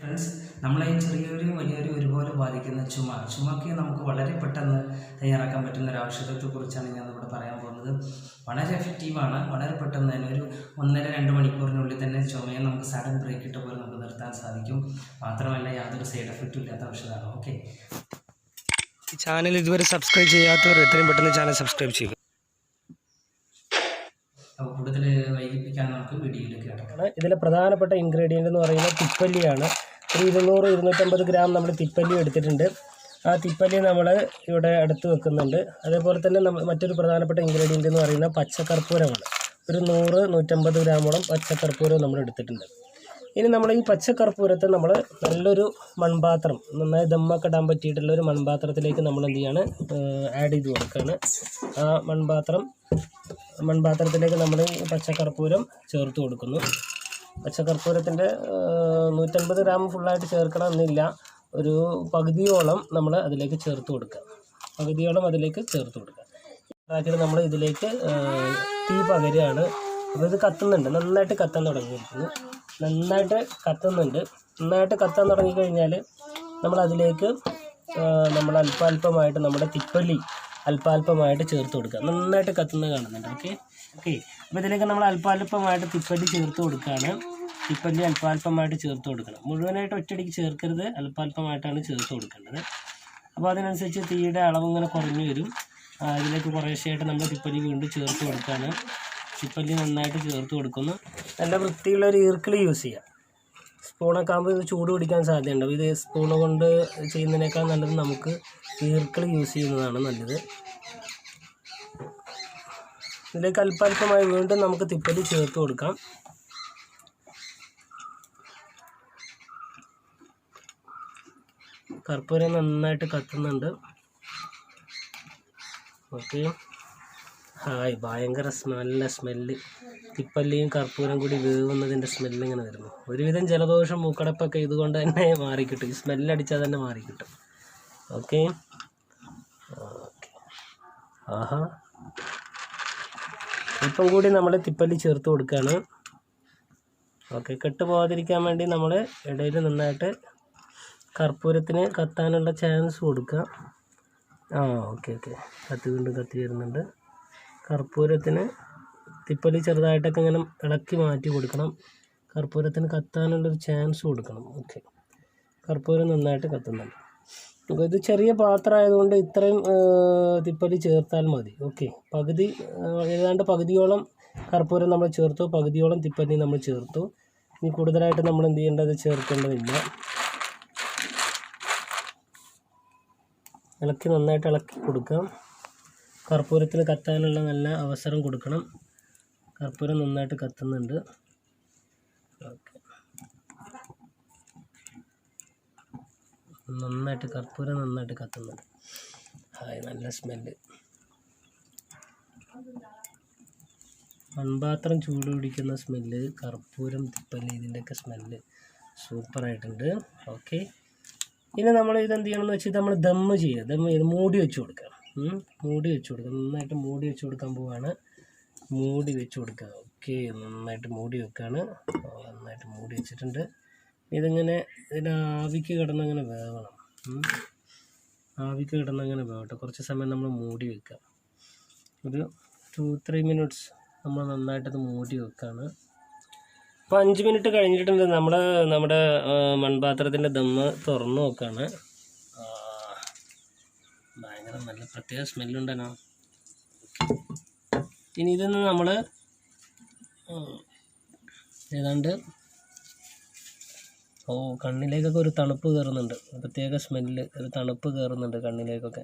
Friends, നമ്മളെ ചെറിയൊരു വലിയൊരു ഒരുപോലെ ബാധിക്കുന്ന ചുമക്ക് നമുക്ക് വളരെ പെട്ടെന്ന് തയ്യാറാക്കാൻ പറ്റുന്ന ഒരു ഔഷധത്തെക്കുറിച്ചാണ് ഞാൻ ഇവിടെ പറയാൻ പോകുന്നത്. വളരെ എഫക്റ്റീവാണ്. വളരെ പെട്ടെന്ന് തന്നെ ഒരു 1.5-2 മണിക്കൂറിനുള്ളിൽ തന്നെ ചുമയെ നമുക്ക് സഡൻ ബ്രേക്ക് ഇട്ട പോലെ നമുക്ക് നിർത്താൻ സാധിക്കും. മാത്രമല്ല യാതൊരു സൈഡ് എഫക്റ്റും ഇല്ലാത്ത ഔഷധമാണ്. ഓക്കെ, ഈ ചാനൽ ഇതുവരെ സബ്സ്ക്രൈബ് ചെയ്യാത്തവർ എത്രയും പെട്ടെന്ന് ചാനൽ സബ്സ്ക്രൈബ് ചെയ്യുക. അപ്പോൾ കൂടുതൽ വൈകിപ്പിക്കാൻ നമുക്ക് വീഡിയോയിലേക്ക് കിടക്കണം. ഇതിലെ പ്രധാനപ്പെട്ട ഇൻഗ്രീഡിയൻ്റ് എന്ന് പറയുന്നത് തിപ്പല്ലിയാണ്. ഒരു 200-250 ഗ്രാം നമ്മൾ തിപ്പല്ലി എടുത്തിട്ടുണ്ട്. ആ തിപ്പല്ലി നമ്മൾ ഇവിടെ അടുത്ത് വെക്കുന്നുണ്ട്. അതേപോലെ തന്നെ മറ്റൊരു പ്രധാനപ്പെട്ട ഇൻഗ്രീഡിയൻ്റ് എന്ന് പറയുന്നത് പച്ചക്കർപ്പൂരമാണ്. ഒരു 100-150 ഗ്രാമോളം പച്ചക്കർപ്പൂരം നമ്മൾ എടുത്തിട്ടുണ്ട്. ഇനി നമ്മൾ ഈ പച്ചക്കർപ്പൂരത്തെ നമ്മൾ നല്ലൊരു മൺപാത്രം, നന്നായി ദമ്മൊക്കെ ഇടാൻ പറ്റിയിട്ടുള്ള ഒരു മൺപാത്രത്തിലേക്ക് നമ്മൾ എന്ത് ചെയ്യാണ്, ആഡ് ചെയ്ത് കൊടുക്കുകയാണ്. ആ മൺപാത്രത്തിലേക്ക് നമ്മൾ പച്ചക്കർപ്പൂരം ചേർത്ത് കൊടുക്കുന്നു. പച്ചക്കർപ്പൂരത്തിൻ്റെ 150 ഗ്രാം ഫുള്ളായിട്ട് ചേർക്കണം എന്നില്ല, ഒരു പകുതിയോളം നമ്മൾ അതിലേക്ക് ചേർത്ത് കൊടുക്കുക. ആക്കിയിട്ട് നമ്മൾ ഇതിലേക്ക് തീ പകരുകയാണ്. അപ്പോൾ ഇത് കത്തുന്നുണ്ട്, നന്നായിട്ട് കത്താൻ തുടങ്ങിയിരിക്കുന്നു. നന്നായിട്ട് കത്താൻ തുടങ്ങിക്കഴിഞ്ഞാൽ നമ്മൾ അതിലേക്ക് നമ്മൾ അല്പാൽപമായിട്ട് നമ്മുടെ തിപ്പല്ലി അല്പാൽപമായിട്ട് ചേർത്ത് കൊടുക്കുക. നന്നായിട്ട് കത്തുന്നത് കാണുന്നുണ്ട്. ഓക്കെ, അപ്പോൾ ഇതിലേക്ക് നമ്മൾ അല്പാൽപമായിട്ട് തിപ്പല്ലി ചേർത്ത് കൊടുക്കുകയാണ്. തിപ്പല്ലി അല്പാൽപമായിട്ട് ചേർത്ത് കൊടുക്കണം. മുഴുവനായിട്ട് ഒറ്റയടിക്ക് ചേർക്കരുത്, അല്പാൽപമായിട്ടാണ് ചേർത്ത് കൊടുക്കേണ്ടത്. അപ്പോൾ അതിനനുസരിച്ച് തീയുടെ അളവ് ഇങ്ങനെ കുറഞ്ഞു വരും. ഇതിലേക്ക് കുറേശ്ശെയായിട്ട് നമ്മൾ തിപ്പല്ലി വീണ്ടും ചേർത്ത് കൊടുക്കുകയാണ്. തിപ്പല്ലി നന്നായിട്ട് ചേർത്ത് കൊടുക്കുന്നു. നല്ല വൃത്തിയുള്ളൊരു ഈർക്കിളി യൂസ് ചെയ്യുക. സ്പൂണൊക്കെ ആകുമ്പോൾ ഇത് ചൂട് പിടിക്കാൻ സാധ്യതയുണ്ട്. ഇത് സ്പൂണ് കൊണ്ട് ചെയ്യുന്നതിനേക്കാൾ നല്ലത് നമുക്ക് ഈർക്കിളി യൂസ് ചെയ്യുന്നതാണ് നല്ലത്. ഇതിലേക്ക് അല്പാൽപമായി വീണ്ടും നമുക്ക് തിപ്പല്ലി ചേർത്ത് കൊടുക്കാം. കർപ്പൂരം നന്നായിട്ട് കത്തുന്നുണ്ട്. ഓക്കെ, ഹായ്, ഭയങ്കര നല്ല സ്മെല്ല്. തിപ്പല്ലിയും കർപ്പൂരം കൂടി വേവുന്നതിൻ്റെ സ്മെല്ല് ഇങ്ങനെ വരുന്നു. ഒരുവിധം ജലദോഷം മൂക്കടപ്പൊക്കെ ഇതുകൊണ്ട് തന്നെ മാറിക്കിട്ടും. ഈ സ്മെല്ലടിച്ചാൽ തന്നെ മാറിക്കിട്ടും. ഓക്കെ, ആഹാ, ഇപ്പം കൂടി നമ്മൾ തിപ്പല്ലി ചേർത്ത് കൊടുക്കുകയാണ്. ഓക്കെ, കെട്ട് പോകാതിരിക്കാൻ വേണ്ടി നമ്മൾ ഇടയിൽ നന്നായിട്ട് കർപ്പൂരത്തിന് കത്താനുള്ള ചാൻസ് കൊടുക്കുക. ഓക്കെ, വീണ്ടും കത്തി വരുന്നുണ്ട്. കർപ്പൂരത്തിന് തിപ്പല്ലി ചെറുതായിട്ടൊക്കെ ഇങ്ങനെ ഇളക്കി മാറ്റി കൊടുക്കണം. കർപ്പൂരത്തിന് കത്താനുള്ളൊരു ചാൻസ് കൊടുക്കണം. ഓക്കെ, കർപ്പൂരം നന്നായിട്ട് കത്തുന്നുണ്ട്. അപ്പോൾ ഇത് ചെറിയ പാത്രം ആയതുകൊണ്ട് ഇത്രയും തിപ്പല്ലി ചേർത്താൽ മതി. ഓക്കെ, ഏതാണ്ട് പകുതിയോളം കർപ്പൂരം നമ്മൾ ചേർത്തു, പകുതിയോളം തിപ്പല്ലി നമ്മൾ ചേർത്തു. ഇനി കൂടുതലായിട്ട് നമ്മൾ എന്ത് ചെയ്യേണ്ടത്, ചേർക്കേണ്ടതില്ല. നന്നായിട്ട് ഇളക്കി കൊടുക്കാം. കർപ്പൂരത്തിന് കത്താനുള്ള നല്ല അവസരം കൊടുക്കണം. കർപ്പൂരം നന്നായിട്ട് കത്തുന്നുണ്ട്. ഓക്കെ, കർപ്പൂരം നന്നായിട്ട് കത്തുന്നുണ്ട്. ഹായ്, നല്ല സ്മെല്ല്. മൺപാത്രം ചൂട് പിടിക്കുന്ന സ്മെല്ല്, കർപ്പൂരം, തിപ്പല്ലി, ഇതിൻ്റെയൊക്കെ സ്മെല്ല് സൂപ്പറായിട്ടുണ്ട്. ഓക്കെ, ഇനി നമ്മൾ ഇതെന്ത് ചെയ്യണമെന്ന് വെച്ചാൽ നമ്മൾ ദമ്മ് ചെയ്ത് മൂടി വെച്ച് കൊടുക്കുക. നന്നായിട്ട് മൂടി വെച്ച് കൊടുക്കാൻ പോവുകയാണ്. മൂടി വെച്ച് കൊടുക്കുക. ഓക്കെ, നന്നായിട്ട് മൂടി വെക്കുകയാണ്. നന്നായിട്ട് മൂടി വെച്ചിട്ടുണ്ട്. ഇതിന് ആവിക്ക് കിടന്നങ്ങനെ വേവണം. വേവട്ടെ. കുറച്ച് സമയം നമ്മൾ മൂടി വെക്കുക. ഒരു 2-3 മിനിറ്റ്സ് നമ്മൾ നന്നായിട്ടത് മൂടി വെക്കുകയാണ്. അപ്പോൾ 5 മിനിറ്റ് കഴിഞ്ഞിട്ടുണ്ട്. നമ്മുടെ മൺപാത്രത്തിൻ്റെ ദമ്മ് തുറന്ന് നോക്കുകയാണ്. ഭയങ്കര നല്ല പ്രത്യേക സ്മെല്ലുണ്ടല്ലോ. ഇനി ഇതൊന്ന് നമ്മൾ ഏതാണ്ട് കണ്ണിലേക്കൊക്കെ ഒരു തണുപ്പ് കയറുന്നുണ്ട്. പ്രത്യേക സ്മെല്ല്, ഒരു തണുപ്പ് കയറുന്നുണ്ട് കണ്ണിലേക്കൊക്കെ.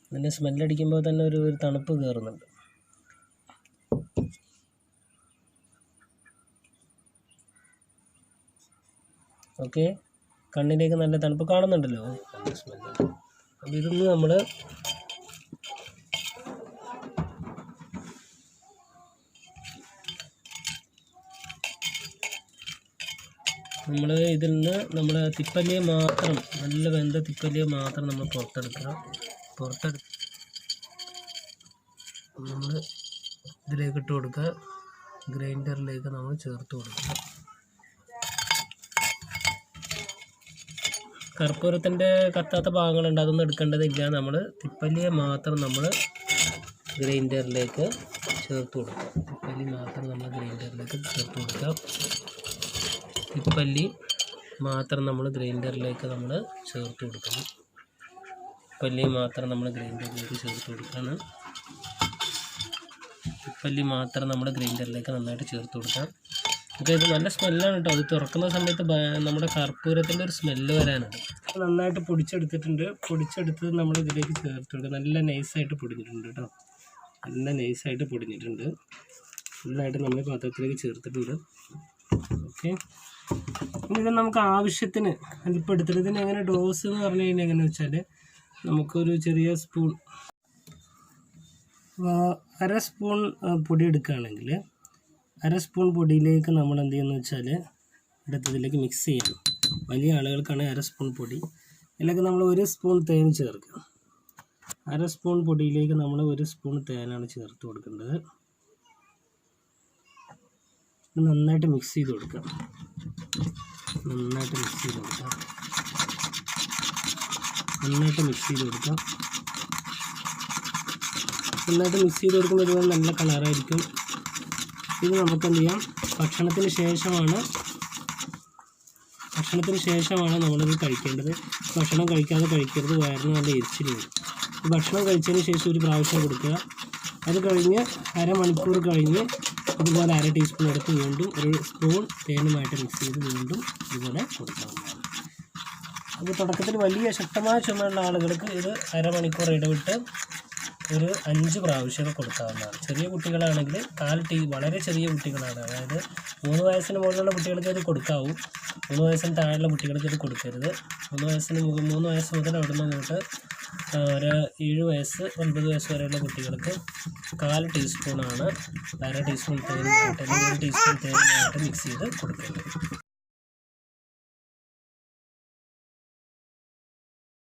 ഇതിൻ്റെ സ്മെല്ലടിക്കുമ്പോൾ തന്നെ ഒരു തണുപ്പ് കയറുന്നുണ്ട്. ഓക്കെ, കണ്ണിലേക്ക് നല്ല തണുപ്പ് കാണുന്നുണ്ടല്ലോ, നല്ല സ്മെല്ലുണ്ട്. അപ്പോൾ ഇതൊന്ന് നമ്മൾ ഇതിൽ നിന്ന് നമ്മുടെ തിപ്പല്ലിയെ മാത്രം, നല്ല വെന്ത തിപ്പല്ലിയെ മാത്രം നമ്മൾ പുറത്തെടുത്ത് നമ്മൾ ഇതിലേക്ക് ഇട്ട് കൊടുക്കുക. ഗ്രൈൻഡറിലേക്ക് നമ്മൾ ചേർത്ത് കൊടുക്കുക. കർപ്പൂരത്തിൻ്റെ കത്താത്ത ഭാഗങ്ങളുണ്ട്, അതൊന്നും എടുക്കേണ്ടതില്ല. നമ്മൾ തിപ്പല്ലിയെ മാത്രം നമ്മൾ ഗ്രൈൻഡറിലേക്ക് ചേർത്ത് കൊടുക്കുക. തിപ്പല്ലി മാത്രം നമ്മൾ ഗ്രൈൻഡറിലേക്ക് ചേർത്ത് കൊടുക്കുക. തിപ്പല്ലി മാത്രം നമ്മൾ ഗ്രൈൻഡറിലേക്ക് നമ്മൾ ചേർത്ത് കൊടുക്കണം. തിപ്പല്ലി മാത്രം നമ്മൾ ഗ്രൈൻഡറിലേക്ക് ചേർത്ത് കൊടുക്കുകയാണ്. തിപ്പല്ലി മാത്രം നമ്മൾ ഗ്രൈൻഡറിലേക്ക് നന്നായിട്ട് ചേർത്ത് കൊടുക്കാം. ഓക്കെ, ഇത് നല്ല സ്മെല്ലാണ് കേട്ടോ. അത് തുറക്കുന്ന സമയത്ത് നമ്മുടെ കർപ്പൂരത്തിൻ്റെ ഒരു സ്മെല്ല് വരാനാണ്. നന്നായിട്ട് പൊടിച്ചെടുത്തിട്ടുണ്ട്. പൊടിച്ചെടുത്തത് നമ്മൾ ഇതിലേക്ക് ചേർത്ത് കൊടുക്കുക. നല്ല നൈസായിട്ട് പൊടിഞ്ഞിട്ടുണ്ട് കേട്ടോ. നല്ല നൈസായിട്ട് പൊടിഞ്ഞിട്ടുണ്ട്. നന്നായിട്ട് നമ്മൾ പാത്രത്തിലേക്ക് ചേർത്തിട്ടുണ്ട്. ഓക്കെ, ഇനി ഇത് നമുക്ക് ആവശ്യത്തിന് അതിപ്പോൾ എടുത്തിട്ട് ഇതിന് എങ്ങനെ ഡോസ് എന്ന് പറഞ്ഞു കഴിഞ്ഞാൽ എങ്ങനെയാണെന്ന് വെച്ചാൽ നമുക്കൊരു ചെറിയ സ്പൂൺ, 1/2 സ്പൂൺ പൊടി എടുക്കുകയാണെങ്കിൽ 1/2 സ്പൂൺ പൊടിയിലേക്ക് നമ്മൾ എന്ത് ചെയ്യുന്നത് വെച്ചാൽ എടുത്തതിലേക്ക് മിക്സ് ചെയ്യണം. വലിയ ആളുകൾക്കാണ് 1/2 സ്പൂൺ പൊടി. ഇതിലേക്ക് നമ്മൾ 1 സ്പൂൺ തേൻ ചേർക്കുക. 1/2 സ്പൂൺ പൊടിയിലേക്ക് നമ്മൾ 1 സ്പൂൺ തേനാണ് ചേർത്ത് കൊടുക്കേണ്ടത്. നന്നായിട്ട് മിക്സ് ചെയ്ത് കൊടുക്കുക. നന്നായിട്ട് മിക്സ് ചെയ്ത് കൊടുക്കുക. നന്നായിട്ട് മിക്സ് ചെയ്ത് കൊടുക്കുക. നന്നായിട്ട് മിക്സ് ചെയ്ത് കൊടുക്കുമ്പോൾ ഇതുപോലെ നല്ല കളറായിരിക്കും. ഇത് നമുക്ക് എന്ത് ചെയ്യാം, ഭക്ഷണത്തിന് ശേഷമാണ് നമ്മളിത് കഴിക്കേണ്ടത്. ഭക്ഷണം കഴിക്കാതെ കഴിക്കരുത്, വയറിന് നല്ല എരിച്ചിൽ വരും. ഭക്ഷണം കഴിച്ചതിന് ശേഷം ഒരു പ്രാവശ്യം കൊടുക്കുക. അത് കഴിഞ്ഞ് അരമണിക്കൂർ കഴിഞ്ഞ് ഇതുപോലെ 1/2 ടീസ്പൂൺ എടുത്ത് വീണ്ടും 1 സ്പൂൺ തേനുമായിട്ട് മിക്സ് ചെയ്ത് വീണ്ടും ഇതുപോലെ കൊടുക്കാവുന്നതാണ്. അപ്പോൾ തുടക്കത്തിൽ വലിയ ശക്തമായ ചുമയുള്ള ആളുകൾക്ക് ഇത് അരമണിക്കൂർ ഇടവിട്ട് ഒരു 5 പ്രാവശ്യമൊക്കെ കൊടുക്കാവുന്നതാണ്. ചെറിയ കുട്ടികളാണെങ്കിൽ 1/4 ടീ, വളരെ ചെറിയ കുട്ടികളാണ്, അതായത് 3 വയസ്സിന് മുകളിലുള്ള കുട്ടികൾക്ക് ഇത് കൊടുക്കാവൂ. 3 വയസ്സിന് താഴെയുള്ള കുട്ടികൾക്ക് ഇത് കൊടുക്കരുത്. 3 വയസ്സ് മുതൽ അവിടെ നിന്ന് അങ്ങോട്ട് ഒരു 7 വയസ്സ് 9 വയസ്സ് വരെയുള്ള കുട്ടികൾക്ക് 1/4 ടീസ്പൂണാണ് 1/2 ടീസ്പൂൺ തേനുമായിട്ട് അല്ലെങ്കിൽ 1 ടീസ്പൂൺ തേനുമായിട്ട് മിക്സ് ചെയ്ത് കൊടുക്കേണ്ടത്.